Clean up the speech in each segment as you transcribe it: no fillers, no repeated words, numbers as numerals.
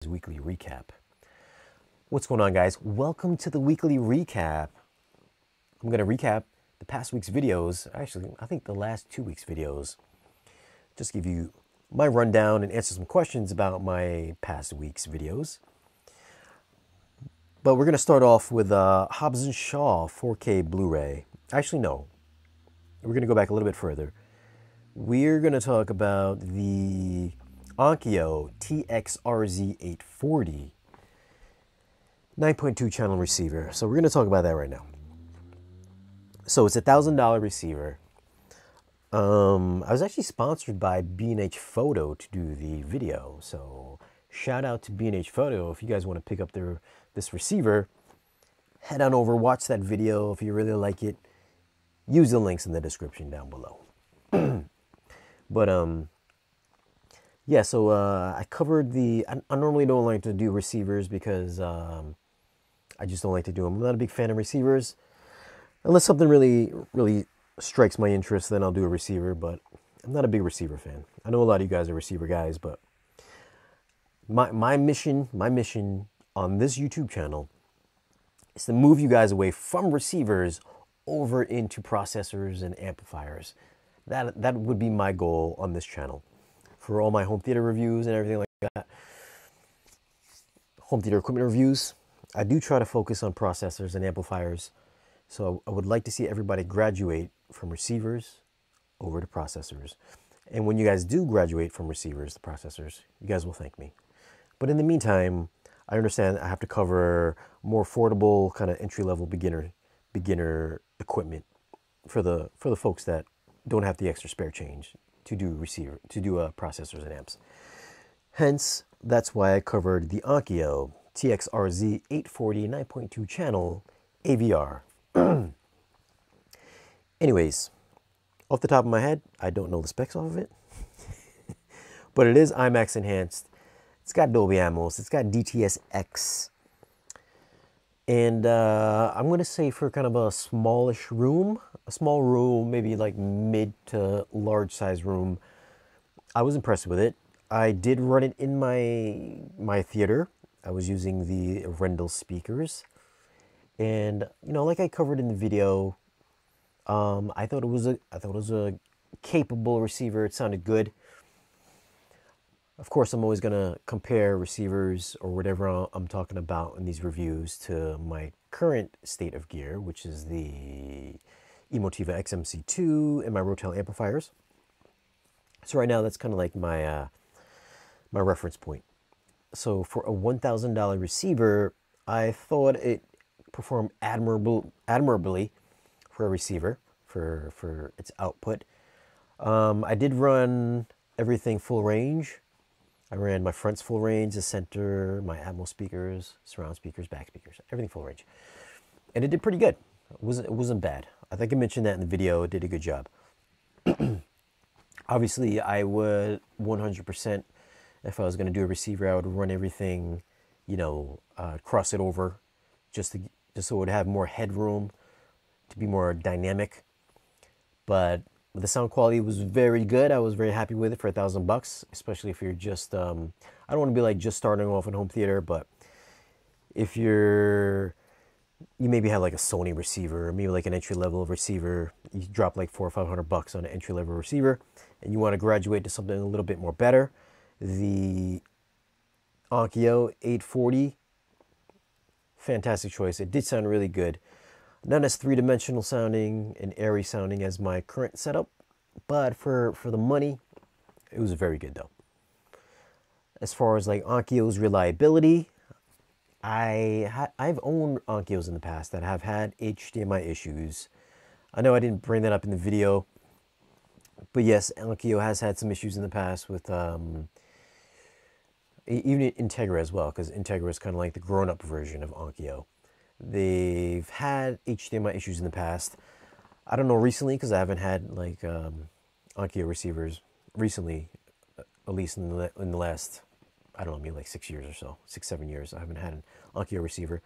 Weekly recap. What's going on, guys? Welcome to the weekly recap. I'm going to recap the past week's videos. Actually, I think the last 2 weeks' videos. Just give you my rundown and answer some questions about my past week's videos. But we're going to start off with Hobbes & Shaw 4K Blu-ray. Actually, no. We're going to go back a little bit further. We're going to talk about the Onkyo RZ840 9.2 channel receiver. So we're going to talk about that right now. So it's a $1,000 receiver. I was actually sponsored by B&H Photo to do the video. So shout out to B&H Photo. If you guys want to pick up this receiver, head on over, watch that video. If you really like it, use the links in the description down below. But yeah, so I covered I normally don't like to do receivers because I just don't like to do them. I'm not a big fan of receivers. Unless something really strikes my interest, then I'll do a receiver, but I'm not a big receiver fan. I know a lot of you guys are receiver guys, but my mission on this YouTube channel is to move you guys away from receivers over into processors and amplifiers. That would be my goal on this channel. For all my home theater reviews and everything like that, home theater equipment reviews, I do try to focus on processors and amplifiers. So I would like to see everybody graduate from receivers over to processors. And when you guys do graduate from receivers to processors, you guys will thank me. But in the meantime, I understand I have to cover more affordable kind of entry-level beginner equipment for the folks that don't have the extra spare change to do processors and amps. Hence, that's why I covered the Onkyo RZ840 9.2 channel AVR. Anyways, off the top of my head, I don't know the specs off of it, but it is IMAX enhanced. It's got Dolby Atmos. It's got DTS-X. And I'm going to say for kind of a small room, maybe like mid to large size room, I was impressed with it. I did run it in my theater. I was using the Rendell speakers. And, you know, like I covered in the video, I thought it was a capable receiver. It sounded good. Of course, I'm always going to compare receivers or whatever I'm talking about in these reviews to my current state of gear, which is the Emotiva XMC2 and my Rotel amplifiers. So right now, that's kind of like my my reference point. So for a $1,000 receiver, I thought it performed admirably for a receiver for its output. I did run everything full range. I ran my fronts full range, the center, my Atmos speakers, surround speakers, back speakers, everything full range. And it did pretty good. It wasn't bad. I think I mentioned that in the video. It did a good job. Obviously, I would 100%, if I was going to do a receiver, I would run everything, you know, cross it over just so it would have more headroom to be more dynamic. But the sound quality was very good. I was very happy with it for $1,000, especially if you're just, I don't want to be like just starting off in home theater, but if you maybe have like a Sony receiver, or maybe like an entry-level receiver, you drop like $400 or $500 on an entry-level receiver, and you want to graduate to something a little bit more better, the Onkyo 840, fantastic choice. It did sound really good. Not as three-dimensional sounding and airy sounding as my current setup, but for the money, it was very good though. As far as like Onkyo's reliability, I've owned Onkyos in the past that have had HDMI issues. I know I didn't bring that up in the video, but yes, Onkyo has had some issues in the past with even Integra as well, because Integra is kind of like the grown-up version of Onkyo. They've had HDMI issues in the past. I don't know recently, because I haven't had like Onkyo receivers recently, at least in the last, I don't know, maybe like 6 years or so, 6-7 years. I haven't had an Onkyo receiver.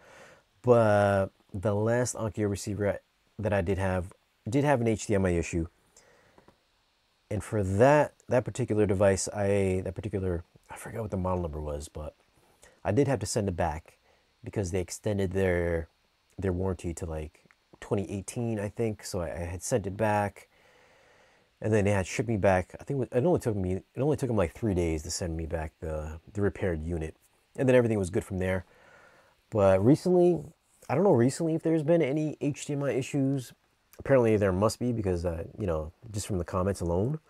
But the last Onkyo receiver that I did have an HDMI issue. And for that particular device, I forgot what the model number was, but I did have to send it back because they extended their warranty to like 2018, I think. So I had sent it back, and then they had shipped me back. I think it only took them like 3 days to send me back the repaired unit, and then everything was good from there. But recently, I don't know if there's been any HDMI issues. Apparently there must be, because you know, just from the comments alone.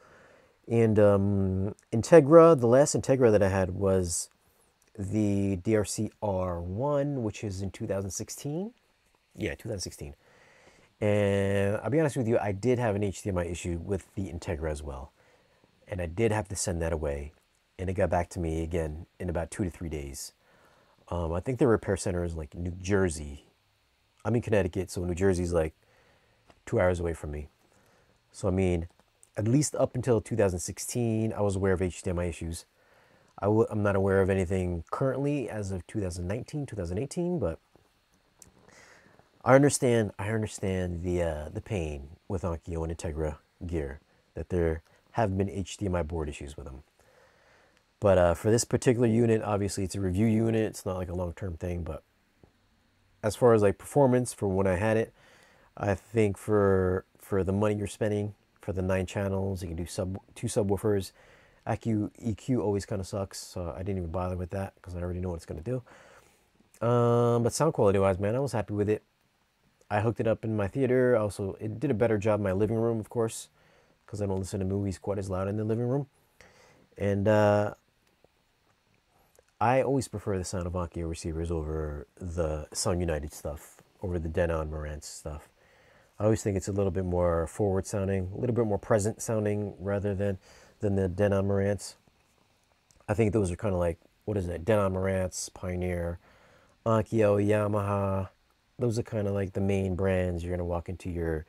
And Integra, the last Integra that I had was the DRC R1, which is in 2016. Yeah, 2016. And I'll be honest with you, I did have an HDMI issue with the Integra as well. And I did have to send that away. And it got back to me again in about 2 to 3 days. I think the repair center is like New Jersey. I'm in Connecticut, so New Jersey's like 2 hours away from me. So I mean, at least up until 2016, I was aware of HDMI issues. I'm not aware of anything currently as of 2019, 2018, but I understand the pain with Onkyo and Integra gear, that there have been HDMI board issues with them. But for this particular unit, obviously it's a review unit. It's not like a long-term thing, but as far as like performance for when I had it, I think for the money you're spending, for the 9 channels, you can do 2 subwoofers. EQ always kind of sucks, so I didn't even bother with that because I already know what it's going to do. But sound quality wise, man, I was happy with it. I hooked it up in my theater. Also, it did a better job in my living room, of course, because I don't listen to movies quite as loud in the living room. And I always prefer the sound of Onkyo receivers over the Sound United stuff, over the Denon Marantz stuff. I always think it's a little bit more forward sounding, a little bit more present sounding rather than the Denon Marantz. I think those are kind of like, what is it, Denon Marantz, Pioneer, Onkyo, Yamaha. Those are kind of like the main brands. You're going to walk into your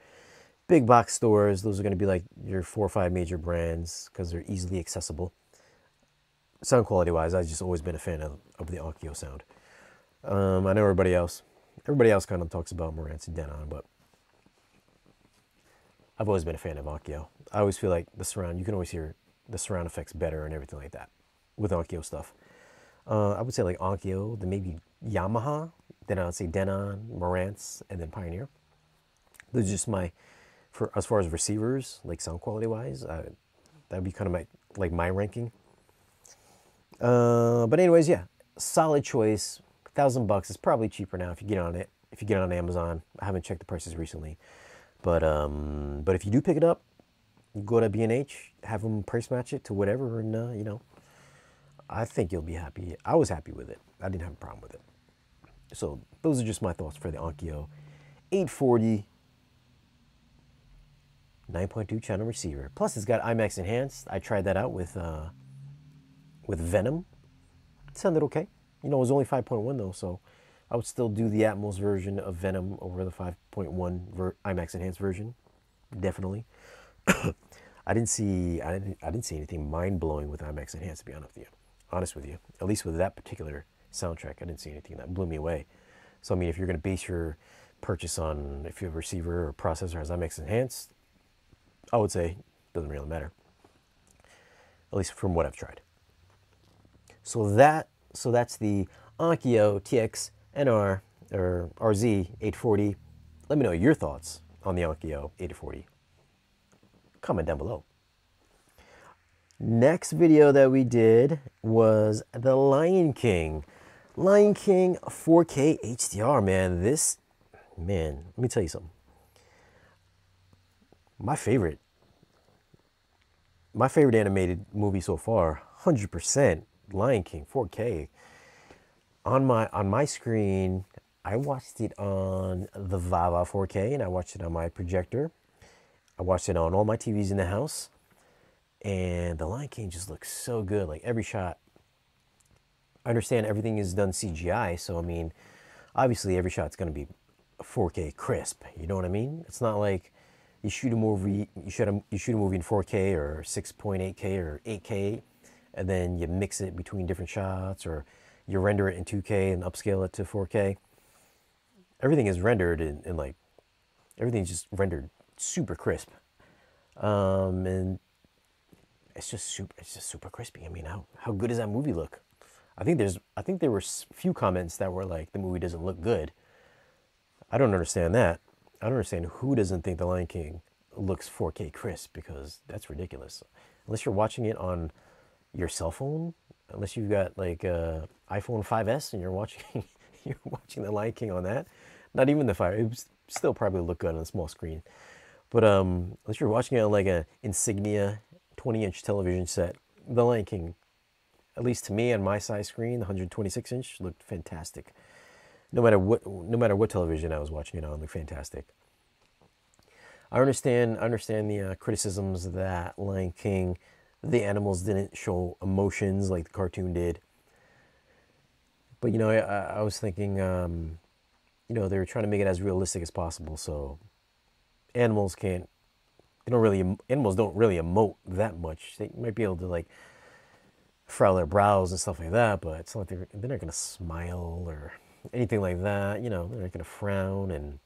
big box stores. Those are going to be like your 4 or 5 major brands because they're easily accessible. Sound quality wise, I've just always been a fan of the Onkyo sound. I know everybody else kind of talks about Marantz and Denon, but I've always been a fan of Onkyo. I always feel like the surround, you can always hear the surround effects better and everything like that with Onkyo stuff. I would say like Onkyo, then maybe Yamaha, then I would say Denon, Marantz, and then Pioneer. Those are just as far as receivers, like sound quality wise, that would be kind of my ranking. But anyways, yeah, solid choice. $1,000 is probably cheaper now if you get on it. If you get on Amazon, I haven't checked the prices recently, but if you do pick it up, you go to B&H, have them price match it to whatever, and you know, I think you'll be happy. I was happy with it. I didn't have a problem with it. So those are just my thoughts for the Onkyo 840 9.2 channel receiver. Plus, it's got IMAX enhanced. I tried that out with Venom. It sounded okay. You know, it was only 5.1 though, so I would still do the Atmos version of Venom over the 5.1 IMAX enhanced version. Definitely. I didn't see anything mind blowing with IMAX enhanced, to be honest with you. At least with that particular soundtrack, I didn't see anything that blew me away. So I mean, if you're going to base your purchase on if you have a receiver or processor has IMAX enhanced, I would say it doesn't really matter. At least from what I've tried. So that's the Onkyo TX-NR or RZ840. Let me know your thoughts on the Onkyo 840. Comment down below. Next video that we did was the Lion King 4K HDR. Man, let me tell you something. My favorite animated movie so far, 100%, Lion King 4K. On my screen, I watched it on the Vava 4K, and I watched it on my projector. I watched it on all my TVs in the house, and the Lion King just looks so good. Like every shot. I understand everything is done CGI, so I mean, obviously every shot's gonna be 4K crisp. You know what I mean? It's not like you shoot a movie in 4K or 6.8K or 8K, and then you mix it between different shots, or you render it in 2K and upscale it to 4K. Everything is rendered in like, everything's just rendered super crisp, and it's just super crispy. I mean, how good does that movie look? I think there were few comments that were like the movie doesn't look good. I don't understand that. I don't understand who doesn't think The Lion King looks 4K crisp, because that's ridiculous. Unless you're watching it on your cell phone, unless you've got like a iPhone 5S and you're watching The Lion King on that. Not even the 5. It would still probably look good on a small screen. But unless you're watching it on like a Insignia 20-inch television set, The Lion King, at least to me on my size screen, the 126-inch, looked fantastic. No matter what television I was watching it on, looked fantastic. I understand the criticisms that Lion King, the animals didn't show emotions like the cartoon did. But you know, I was thinking, you know, they were trying to make it as realistic as possible. So animals don't really emote that much. They might be able to like frown their brows and stuff like that, but it's not like they're not gonna smile or anything like that. You know, they're not gonna frown. And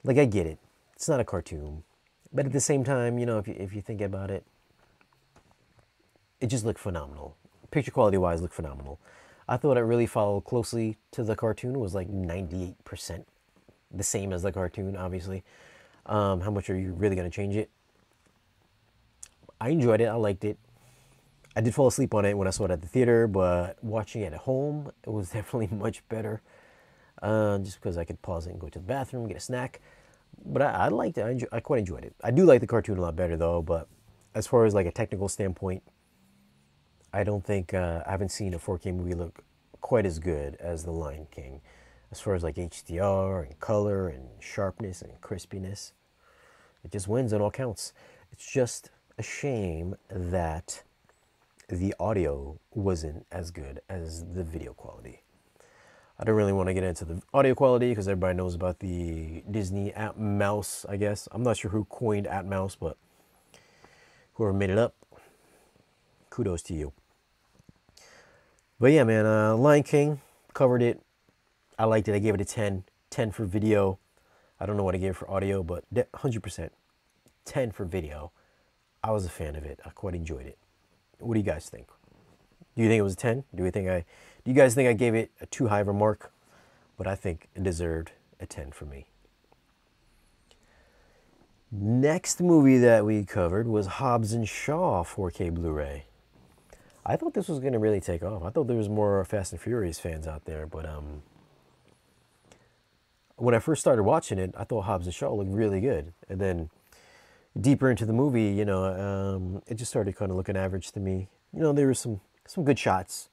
like, I get it, it's not a cartoon, but at the same time, you know, if you think about it, it just looked phenomenal. Picture quality wise, looked phenomenal. I thought it really followed closely to the cartoon. It was like 98% the same as the cartoon, obviously. How much are you really going to change it? I enjoyed it. I liked it. I did fall asleep on it when I saw it at the theater, but watching it at home, it was definitely much better. Just because I could pause it and go to the bathroom, get a snack. But I liked it. I quite enjoyed it. I do like the cartoon a lot better, though. But as far as like a technical standpoint, I don't think I haven't seen a 4K movie look quite as good as The Lion King. As far as like HDR and color and sharpness and crispiness, it just wins on all counts. It's just a shame that the audio wasn't as good as the video quality. I don't really want to get into the audio quality because everybody knows about the Disney Atmos, I guess. I'm not sure who coined Atmos, but whoever made it up, kudos to you. But yeah, man, Lion King, covered it. I liked it. I gave it a 10. 10 for video. I don't know what I gave for audio, but 100%. 10 for video. I was a fan of it. I quite enjoyed it. What do you guys think? Do you think it was a 10? Do you guys think I gave it a too high of a mark? But I think it deserved a 10 for me. Next movie that we covered was Hobbs and Shaw 4K Blu-ray. I thought this was going to really take off. I thought there was more Fast and Furious fans out there, but when I first started watching it, I thought Hobbs and Shaw looked really good. And then deeper into the movie, you know, it just started kind of looking average to me. You know, there were some good shots.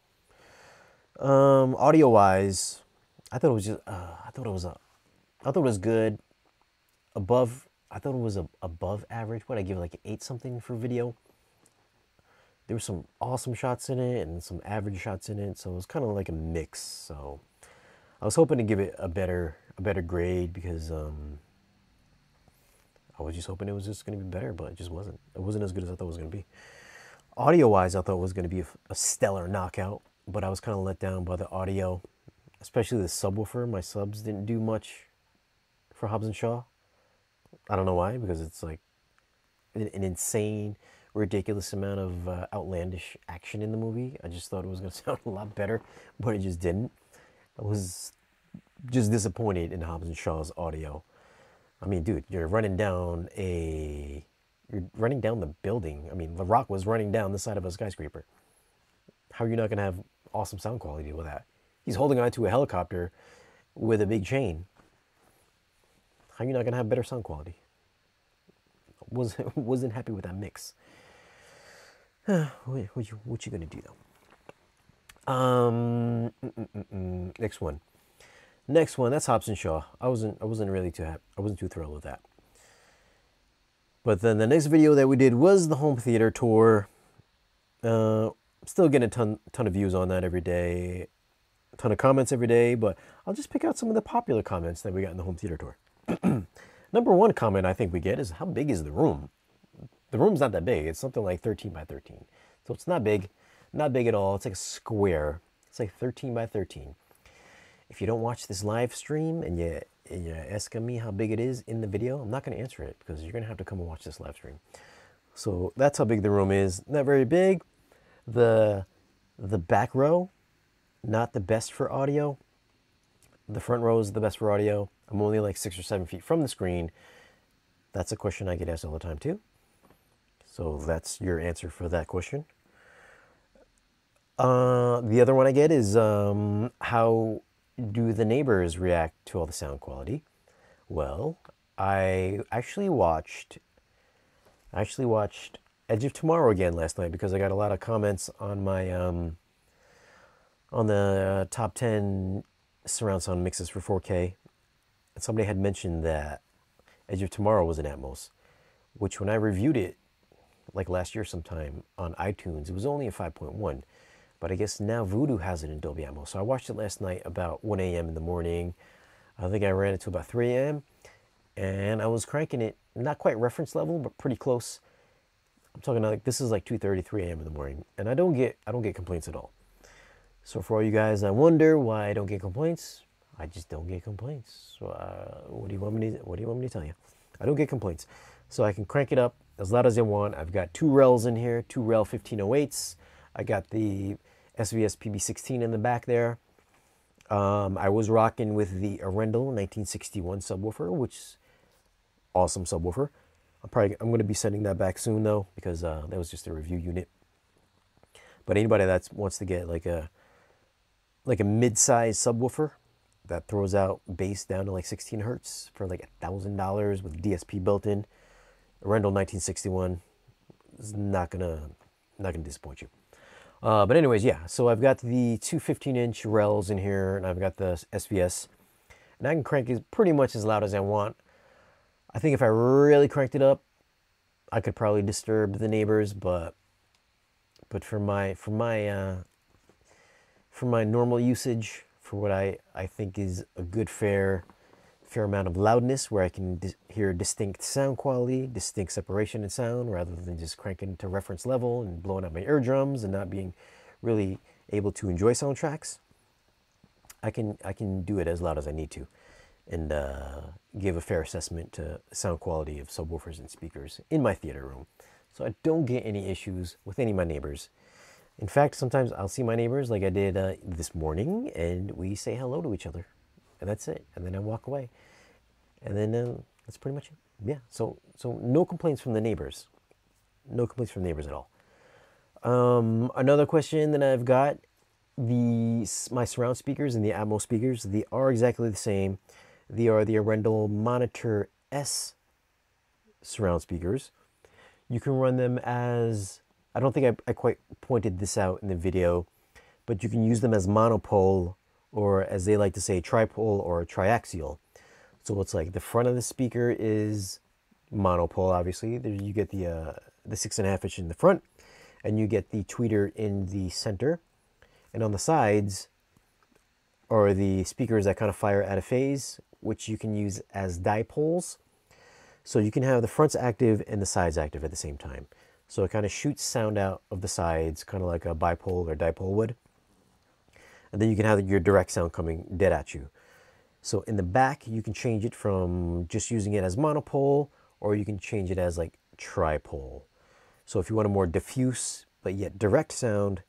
Audio-wise, I thought it was good. I thought it was above average. What, I give it like an 8 something for video. There were some awesome shots in it and some average shots in it, so it was kind of like a mix. So I was hoping to give it a better grade because I was just hoping it was just going to be better, but it just wasn't. It wasn't as good as I thought it was going to be. Audio-wise, I thought it was going to be a stellar knockout, but I was kind of let down by the audio, especially the subwoofer. My subs didn't do much for Hobbs and Shaw. I don't know why, because it's like an insane, ridiculous amount of outlandish action in the movie. I just thought it was going to sound a lot better, but it just didn't. I was just disappointed in Hobbs and Shaw's audio. I mean, dude, you're running down the building. I mean, The Rock was running down the side of a skyscraper. How are you not going to have awesome sound quality with that? He's holding on to a helicopter with a big chain. How are you not going to have better sound quality? Wasn't happy with that mix. What you gonna do though? Next one. That's Hobbs and Shaw. I wasn't really too happy. I wasn't too thrilled with that. But then the next video that we did was the home theater tour. Still getting a ton of views on that every day, a ton of comments every day. But I'll just pick out some of the popular comments that we got in the home theater tour. Number one comment I think we get is, how big is the room? The room's not that big. It's something like 13 by 13. So it's not big. Not big at all. It's like a square. It's like 13 by 13. If you don't watch this live stream and you're asking me how big it is in the video, I'm not going to answer it because you're going to have to come and watch this live stream. So that's how big the room is. Not very big. The The back row, not the best for audio. The front row is the best for audio. I'm only like 6 or 7 feet from the screen. That's a question I get asked all the time too. So that's your answer for that question. The other one I get is how do the neighbors react to all the sound quality? Well, I actually watched Edge of Tomorrow again last night because I got a lot of comments on my on the top 10 surround sound mixes for 4K. And somebody had mentioned that Edge of Tomorrow was in Atmos, which when I reviewed it like last year sometime on iTunes, it was only a 5.1. But I guess now Voodoo has it in Dolby Atmos. So I watched it last night about 1 a.m. in the morning. I think I ran it to about 3 a.m. And I was cranking it, not quite reference level, but pretty close. I'm talking like this is like 2:30, 3 a.m. in the morning. And I don't get complaints at all. So for all you guys that wonder why I don't get complaints, I just don't get complaints. So what do you want me to tell you? I don't get complaints. So I can crank it up as loud as I want. I've got 2 RELs in here, 2 REL 1508s. I got the SVS PB16 in the back there. I was rocking with the Arendal 1961 subwoofer, which is awesome subwoofer. I'm going to be sending that back soon though, because that was just a review unit. But anybody that wants to get like a mid-size subwoofer that throws out bass down to like 16 hertz for like $1,000 with DSP built in, Arendal 1961 is not gonna disappoint you. But anyways, yeah, so I've got the 2 15-inch RELs in here, and I've got the SVS, and I can crank it pretty much as loud as I want. I think if I really cranked it up, I could probably disturb the neighbors, but for my normal usage, for what I think is a good fair amount of loudness, where I can hear distinct sound quality, distinct separation in sound, rather than just cranking to reference level and blowing out my eardrums and not being really able to enjoy soundtracks. I can do it as loud as I need to, and give a fair assessment to sound quality of subwoofers and speakers in my theater room. So I don't get any issues with any of my neighbors. In fact, sometimes I'll see my neighbors like I did this morning, and we say hello to each other. And that's it. And then I walk away. And then that's pretty much it. Yeah. So no complaints from the neighbors. No complaints from the neighbors at all. Another question that I've got, my surround speakers and the Atmos speakers, they are exactly the same. They are the Arendal Monitor S surround speakers. You can run them as, I don't think I quite pointed this out in the video, but you can use them as monopole, or as they like to say, tripole or triaxial. So it's like the front of the speaker is monopole, obviously. There you get the 6.5 inch in the front, and you get the tweeter in the center. And on the sides are the speakers that kind of fire out of phase, which you can use as dipoles. So you can have the fronts active and the sides active at the same time. So it kind of shoots sound out of the sides, kind of like a bipole or dipole would. And then you can have your direct sound coming dead at you. So in the back, you can change it from just using it as monopole, or you can change it as like tripole. So if you want a more diffuse, but yet direct sound,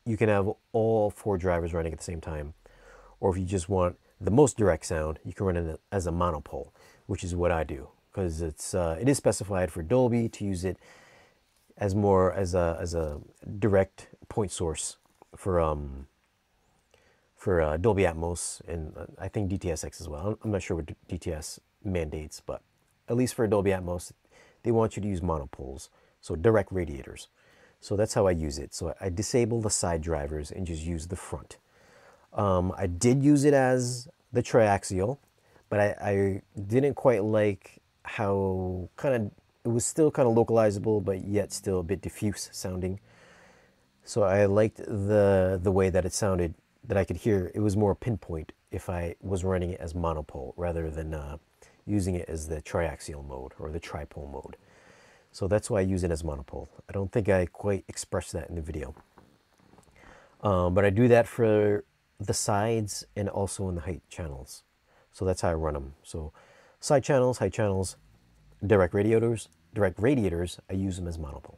you can have all 4 drivers running at the same time. Or if you just want the most direct sound, you can run it as a monopole, which is what I do. Because it is specified for Dolby to use it as a direct point source for Dolby Atmos, and I think DTS-X as well. I'm not sure what DTS mandates, but at least for Dolby Atmos, they want you to use monopoles, so direct radiators. So that's how I use it. So I disable the side drivers and just use the front. I did use it as the triaxial, but I didn't quite like how it was still kind of localizable, but yet still a bit diffuse sounding. So I liked the way that it sounded, that I could hear. It was more pinpoint if I was running it as monopole rather than using it as the triaxial mode or the tripole mode. So that's why I use it as monopole. I don't think I quite expressed that in the video. But I do that for the sides and also in the height channels. So that's how I run them. So side channels, height channels, direct radiators, I use them as monopole.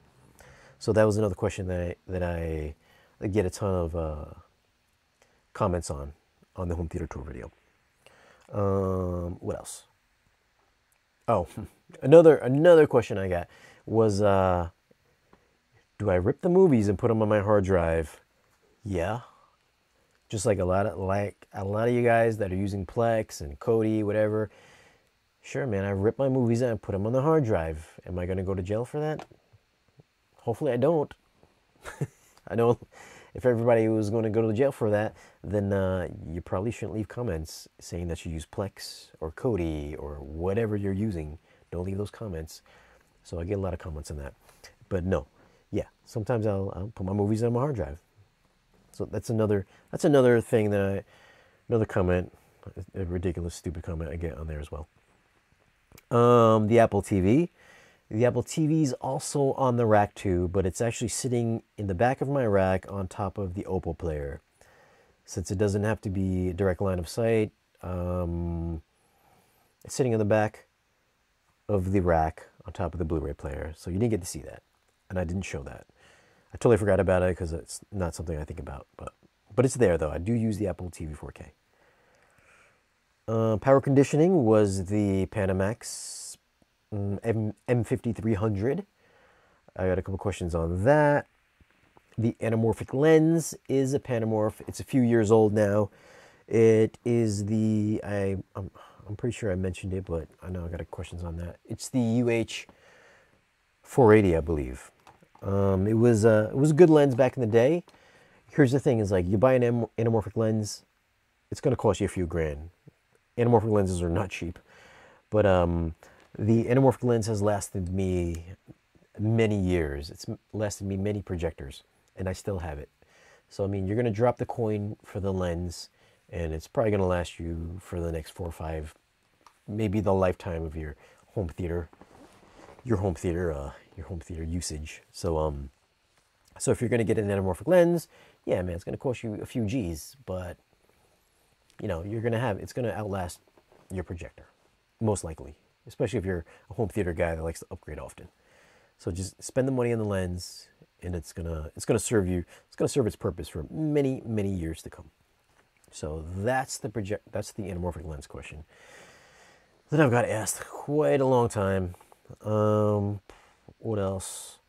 So that was another question that get a ton of comments on the home theater tour video. What else? Oh, another question I got was, do I rip the movies and put them on my hard drive? Yeah. Just like a lot of you guys that are using Plex and Kodi, whatever. Sure, man, I rip my movies out and put them on the hard drive. Am I going to go to jail for that? Hopefully I don't. I know if everybody was going to go to jail for that, then you probably shouldn't leave comments saying that you use Plex or Kodi or whatever you're using. Don't leave those comments. So I get a lot of comments on that. But no, yeah, sometimes I'll put my movies on my hard drive. So that's another thing that another comment, a ridiculous, stupid comment I get on there as well. The Apple TV. The Apple TV is also on the rack too, but it's actually sitting in the back of my rack on top of the Oppo player. Since it doesn't have to be a direct line of sight, it's sitting in the back of the rack on top of the Blu-ray player. So you didn't get to see that, and I didn't show that. I totally forgot about it because it's not something I think about, but it's there though. I do use the Apple TV 4K. Power conditioning was the Panasonic M5300. I got a couple questions on that. The anamorphic lens is a Panamorph. It's a few years old now. It is the, I'm pretty sure I mentioned it, but I know I got questions on that. It's the UH480, I believe. It was a good lens back in the day. Here's the thing: is like you buy an anamorphic lens, it's going to cost you a few grand. Anamorphic lenses are not cheap, but the anamorphic lens has lasted me many years. It's lasted me many projectors, and I still have it. So I mean, you're going to drop the coin for the lens, and it's probably going to last you for the next 4 or 5, maybe the lifetime of your home theater, usage. So so if you're going to get an anamorphic lens, yeah, man, it's going to cost you a few G's, but you know, it's going to outlast your projector, most likely, especially if you're a home theater guy that likes to upgrade often. So just spend the money on the lens, and it's going to serve its purpose for many, many years to come. So that's the anamorphic lens question that I've got asked quite a long time. What else?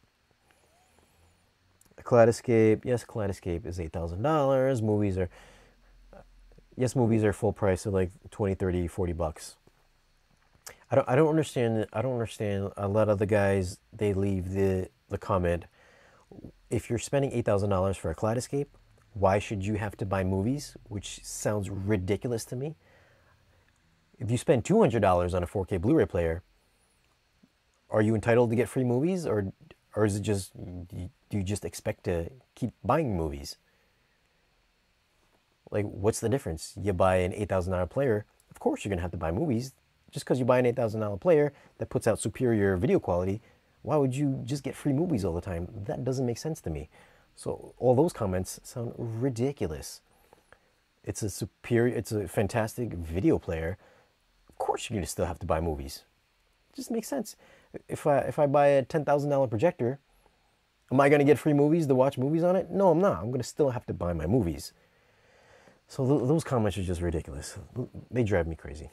A Kaleidoscape. Yes, Kaleidoscape is $8,000. Movies are full price of like 20, 30, 40 bucks. I don't understand a lot of the guys, they leave the comment, if you're spending $8,000 for a Kaleidoscape, why should you have to buy movies? Which sounds ridiculous to me. If you spend $200 on a 4K Blu-ray player, are you entitled to get free movies, or is it just, do you just expect to keep buying movies? Like, what's the difference? You buy an $8,000 player, of course you're going to have to buy movies. Just because you buy an $8,000 player that puts out superior video quality, why would you just get free movies all the time? That doesn't make sense to me. So all those comments sound ridiculous. It's a fantastic video player. Of course you're going to still have to buy movies. It just makes sense. If I buy a $10,000 projector, am I going to get free movies to watch movies on it? No, I'm not. I'm going to still have to buy my movies. So those comments are just ridiculous. They drive me crazy.